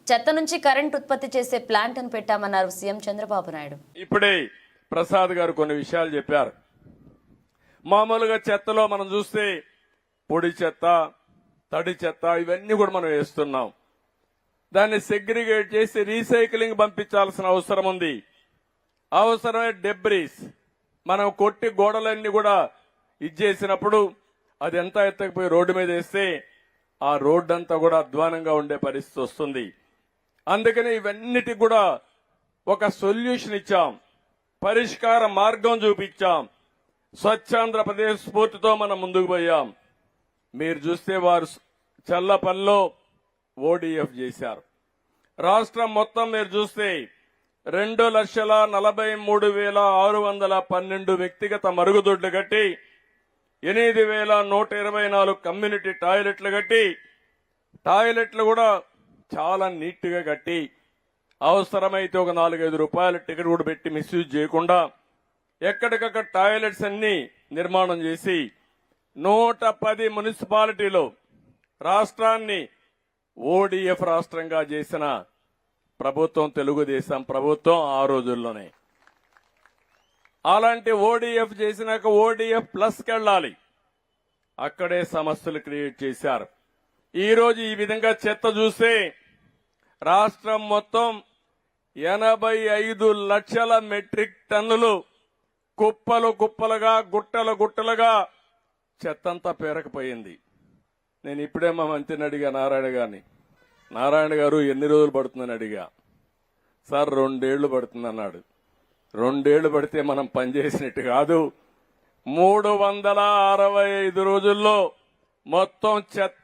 చెత్త నుంచి కరెంట్ ఉత్పత్తి చేసే ప్లాంట్ ను పెట్టామన్నారు సీఎం చంద్రబాబు నాయుడు. ఇప్పుడే ప్రసాద్ గారు కొన్ని విషయాలు చెప్పారు. మామూలుగా చెత్తలో మనం చూస్తే పొడి చెత్త, తడి చెత్త ఇవన్నీ కూడా మనం వేస్తున్నాం. దాన్ని సెగ్రిగేట్ చేసి రీసైక్లింగ్ పంపించాల్సిన అవసరం ఉంది. అవసరమే డెబ్రీస్ మనం కొట్టి గోడలన్నీ కూడా ఇచ్చేసినప్పుడు అది ఎంత ఎత్తకపోయి రోడ్డు మీద వేస్తే ఆ రోడ్డు అంతా కూడా అధ్వానంగా ఉండే పరిస్థితి వస్తుంది. అందుకని ఇవన్నిటికి కూడా ఒక సొల్యూషన్ ఇచ్చాం, పరిష్కార మార్గం చూపించాం. స్వచ్ఛాంధ్రప్రదేశ్ స్ఫూర్తితో మనం ముందుకు పోయాం. మీరు చూస్తే వారు చల్లపల్లిలో ఓడిఎఫ్ చేశారు. రాష్ట్రం మొత్తం మీరు చూస్తే 2,43,612 వ్యక్తిగత మరుగుదొడ్లు కట్టి 8,124 కమ్యూనిటీ టాయిలెట్లు కట్టి, టాయిలెట్లు కూడా చాలా నీట్ గా కట్టి, అవసరమైతే ఒక 4-5 రూపాయల టికెట్ కూడా పెట్టి మిస్యూజ్ చేయకుండా ఎక్కడికక్కడ టాయిలెట్స్ అన్ని నిర్మాణం చేసి 110 మున్సిపాలిటీలో రాష్ట్రాన్ని ఓడిఎఫ్ రాష్ట్రంగా చేసిన ప్రభుత్వం తెలుగుదేశం ప్రభుత్వం ఆ రోజుల్లోనే. అలాంటి ఓడిఎఫ్ చేసినాక ఓడిఎఫ్ ప్లస్ కెళ్ళాలి. అక్కడే సమస్యలు క్రియేట్ చేశారు. ఈ రోజు ఈ విధంగా చెత్త చూస్తే రాష్ట్రం మొత్తం 85 లక్షల మెట్రిక్ టన్నులు కుప్పలు కుప్పలుగా గుట్టలు గుట్టలుగా చెత్తంతా పేరకపోయింది. నేను ఇప్పుడే మా మంత్రిని అడిగా, నారాయణ గారు ఎన్ని రోజులు పడుతుందని అడిగా. సార్ 2 ఏళ్లు పడుతుంది అన్నాడు. 2 ఏళ్లు పడితే మనం పనిచేసినట్టు కాదు. 365 రోజుల్లో మొత్తం చెత్త